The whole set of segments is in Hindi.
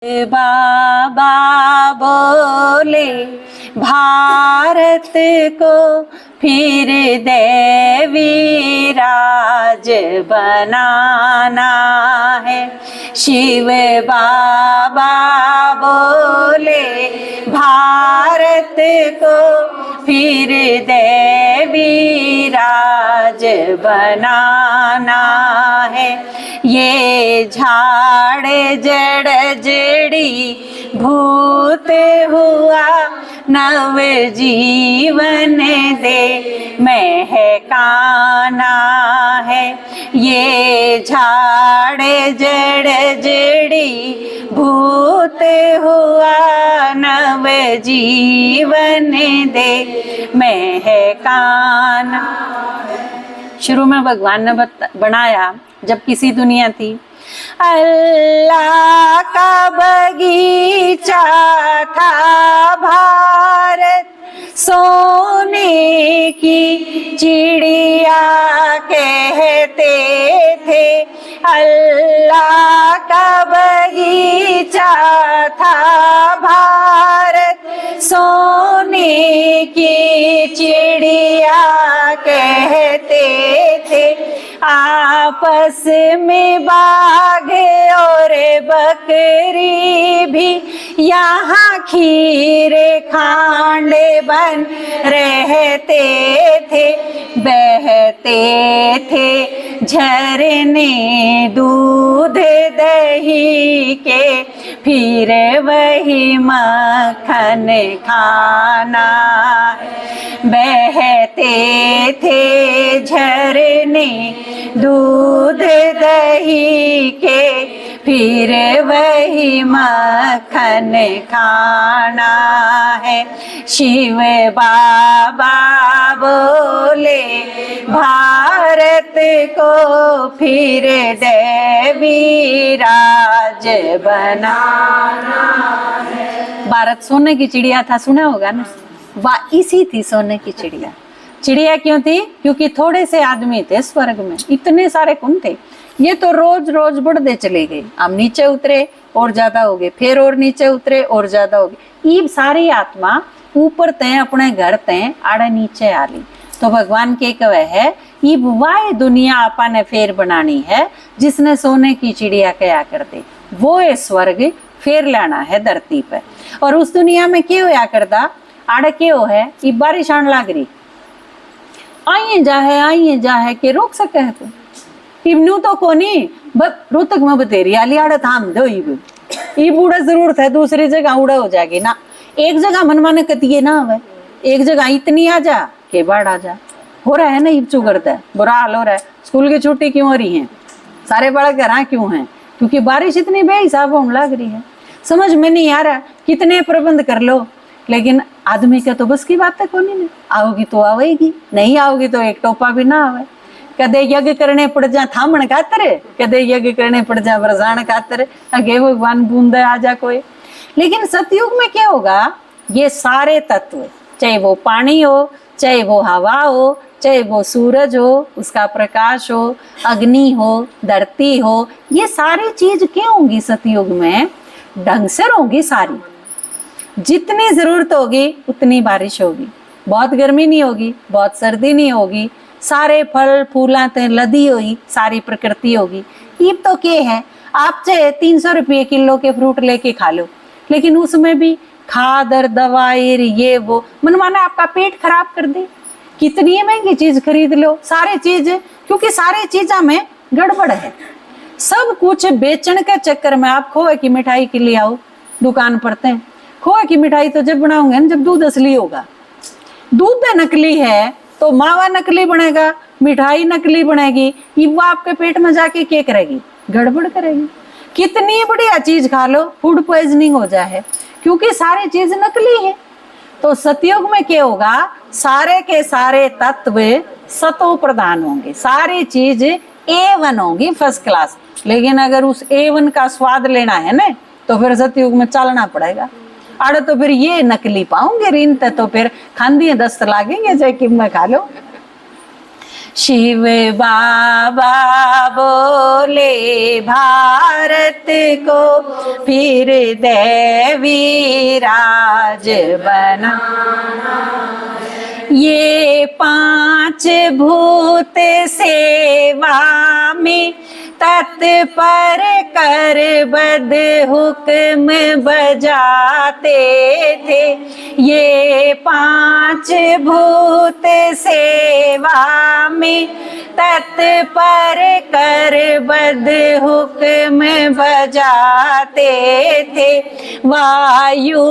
बाबा बोले भारत को फिर देवी राज बनाना है। शिव बाबा बोले भारत को फिर देवी राज बनाना है। ये झाड़ जड़ जड़ी भूत हुआ नव जीवन दे महकाना है। ये झाड़ जड़ जड़ी भूत हुआ नव जीवन दे महकाना। शुरू में भगवान ने बनाया जब किसी दुनिया थी, अल्लाह का बगीचा था भारत, सोने की चिड़िया कहते थे। अल्लाह का बगीचा था भारत, सोने की चिड़िया कहते थे। आपस में बाघ और बकरी भी यहाँ खीर खांडे बन रहते थे। बहते थे झरने दूध दही के, फिर वही मक्खन खाना। बहते थे झरने दूध दही के, फिर वही मक्खन खाना है। शिव बाबा बोले भारत को फिर देवी राज बनाना है। भारत सोने की चिड़िया था, सुना होगा ना, वाह इसी थी सोने की चिड़िया। चिड़िया क्यों थी? क्योंकि थोड़े से आदमी थे स्वर्ग में, इतने सारे कुन थे। ये तो रोज रोज बढ़ते चले गए, हम नीचे उतरे और ज्यादा हो गए, फिर और नीचे उतरे और ज्यादा हो गए। ये सारी आत्मा ऊपर तय अपने घर तय आड़े नीचे आ ली। तो भगवान के कहे है ये वाह दुनिया आपा ने फेर बनानी है, जिसने सोने की चिड़िया कया कर दे, वो ये स्वर्ग फेर लाना है धरती पे। और उस दुनिया में क्या होया करता, आड़े क्यों है, ये बारिश आने लग रही, आइए जा है के रोक सके है। तो इब्नू तो कोनी रोतक में बतेरी आली आड़े थाम दो। ये बूढ़ा जरूरत है दूसरी जगह उड़ा हो जाएगी ना, एक जगह मनमाने कतिये ना आवे, एक जगह इतनी आ जा के बाढ़ आ जा। हो रहा है ना, ये चुगड़ता है, बुरा हाल हो रहा है। स्कूल की छुट्टी क्यों हो रही है, सारे बड़ा घर क्यों हैं? क्योंकि बारिश इतनी बेहिसाब होने लग रही है। समझ में नहीं आ रहा, कितने प्रबंध कर लो, लेकिन आदमी का तो बस की बात है कोनी नहीं। आओगी तो आवेगी, नहीं आओगी तो एक टोपा भी ना आवे। कदे यज्ञ करने पड़ जा थामण खातर, कदे यज्ञ करने पड़ जा बरसाण खातर, अगे भगवान बूंदे आ जा कोई। लेकिन सतयुग में क्या होगा, ये सारे तत्व, चाहे वो पानी हो, चाहे वो हवा हो, चाहे वो सूरज हो उसका प्रकाश हो, अग्नि हो, धरती हो, ये सारी चीज क्या होंगी सतयुग में, ढंग से होंगी सारी। जितनी जरूरत होगी उतनी बारिश होगी, बहुत गर्मी नहीं होगी, बहुत सर्दी नहीं होगी, सारे फल फूला ते लदी होगी, सारी प्रकृति होगी। ये तो क्या है, आप चाहे 300 रुपये किलो के फ्रूट लेके खा लो, लेकिन उसमें भी खाद और दवाई ये वो मनमाना आपका पेट खराब कर दे। कितनी महंगी चीज खरीद लो, सारी चीज, क्योंकि सारी चीजा में गड़बड़ है। सब कुछ बेचने के चक्कर में आप खोए की मिठाई के लिए आओ दुकान पड़ते हैं, खोए की मिठाई तो जब बनाओगे ना जब दूध असली होगा। दूध नकली है तो मावा नकली बनेगा, मिठाई नकली बनेगी, ये वो आपके पेट में जाके क्या करेगी, गड़बड़ करेगी। कितनी बढ़िया चीज खा लो, फूड पॉइजनिंग हो जाए, क्योंकि सारी चीज नकली है। तो सतयुग में क्या होगा, सारे के सारे तत्व सतो प्रधान होंगे, सारी चीज A1 होंगी, फर्स्ट क्लास। लेकिन अगर उस A1 का स्वाद लेना है ना, तो फिर सतयुग में चलना पड़ेगा। अरे तो फिर ये नकली पाओगे ऋण तो फिर खांदी 10 लागेंगे, चाहे किम में खा लो। शिव बाबा बोले भारत को फिर दैवी राज बनाना, ये 5 भूत सेवा में तत्पर कर बद हुक्म बजाते थे, ये 5 भूत सेवा में तत्पर कर बद हुक्म बजाते थे, वायु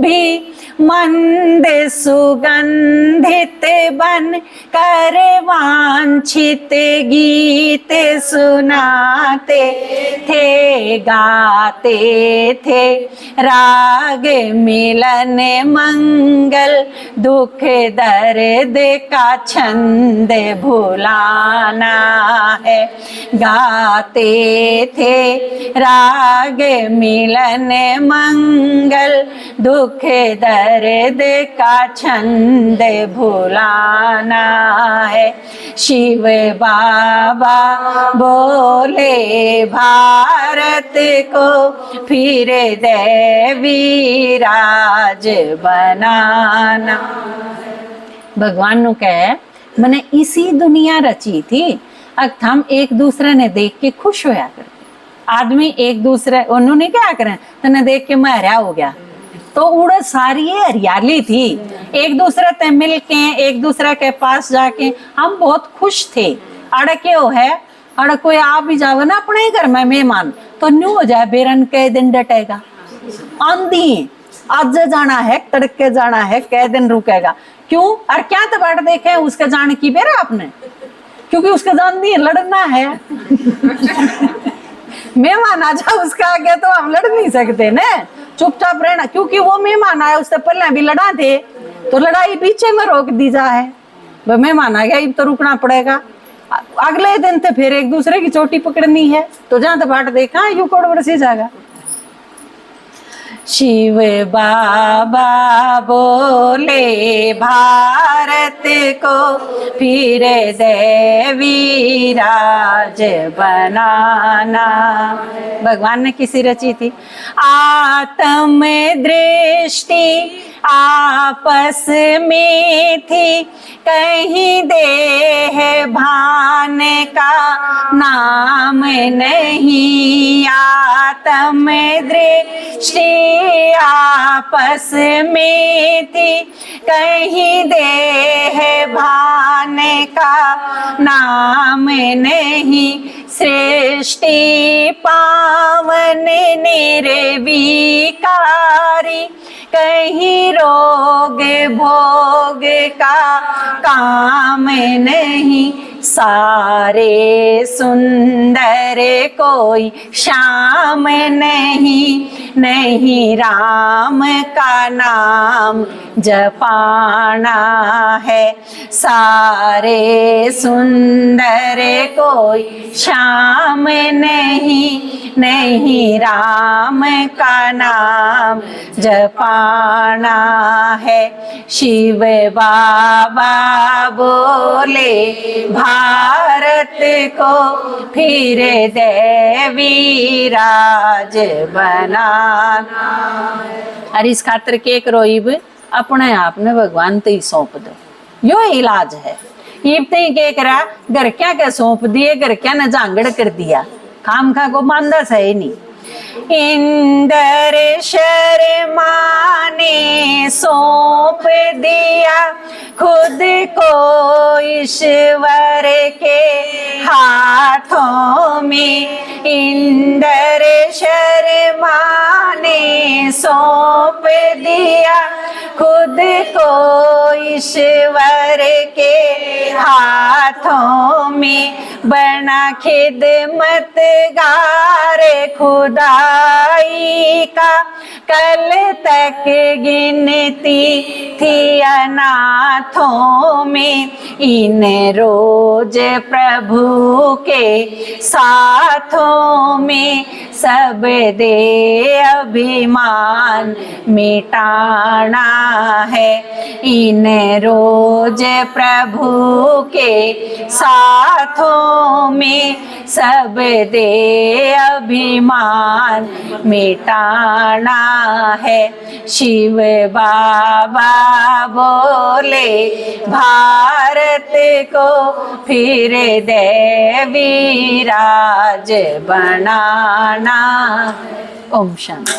भी मंद सुगंधित बन कर वांछित गीत सुनाते थे, गाते थे राग मिलन मंगल, दुख दर्द का छंद भुलाना है, गाते थे राग मिलन मंगल, दुख दर्द का छंद भुलाना है, शिव बाबा बोले भारत को फिर दैवी राज बनाना। भगवान नु कहे मैंने इसी दुनिया रची थी, अब हम एक दूसरे ने देख के खुश होया करते, आदमी एक दूसरे उन्होंने क्या करें तने देख के मैं हरिया हो गया, तो उड़ सारी हरियाली थी, एक दूसरे से मिल के एक दूसरे के पास जाके हम बहुत खुश थे। अड़ क्यों है, अड़ कोई आ भी जावे ना अपने ही घर में मेहमान तो न्यू हो जाए, बेरन के दिन डटेगा, आंधी आज जाना है तड़के जाना है कै दिन रुकेगा, क्यों और क्या तो बैठ देखे उसके जाने की बेरा आपने, क्योंकि उसके जान दी लड़ना है मेहमान आ जाओ उसका आगे तो हम लड़ नहीं सकते ना, चुपचाप रहना, क्योंकि वो मेहमान आया उससे पहले भी लड़ा थे तो लड़ाई पीछे में रोक दी जा है, वह मेहमान आ गया तो रुकना पड़ेगा, अगले दिन तो फिर एक दूसरे की चोटी पकड़नी है, तो जहां तो बाट देखा यू कोड़ बरसी जाएगा। शिव बाबा बोले भारत को फिर दैवी राज बनाना। भगवान ने किसी रची थी, आत्म दृष्टि आपस में थी, कहीं देह भान का नाम नहीं, आत्म दृष्टि आपस में थी, कहीं देह भान का नाम नहीं, सृष्टि पावन निर्विकारी, कहीं रोग भोग का काम नहीं, सारे सुंदर कोई श्याम नहीं, नहीं राम का नाम जपाना है, सारे सुंदर कोई श्याम नहीं, नहीं राम का नाम जपाना है। शिव बाबा बोले भारत को फिर दैवी राज बनाना। और इस खातर के रोईब अपने आप ने भगवान ते सौंप दो, यो इलाज है। ये के करा घर क्या क्या सौंप दिए, घर क्या ने जांगड़ कर दिया, खाम खा को मानदा सही नहीं। इंद्र शर्मा ने सौंप दिया खुद को ईश्वर के हाथों में, इंद्र शर्मा ने सौंप दिया खुद को ईश्वर के हाथों में, बना खिदमतगार खुदाई का कल तक गिनती थी अनाथों में, इन रोज प्रभु के साथों में, सब दे अभिमान मिटाना है, इन रोज प्रभु के साथों में, सब दे अभिमान मिटाना है। शिव बाबा बोले भारत को फिर दैवी राज बनाना। ओम शांति।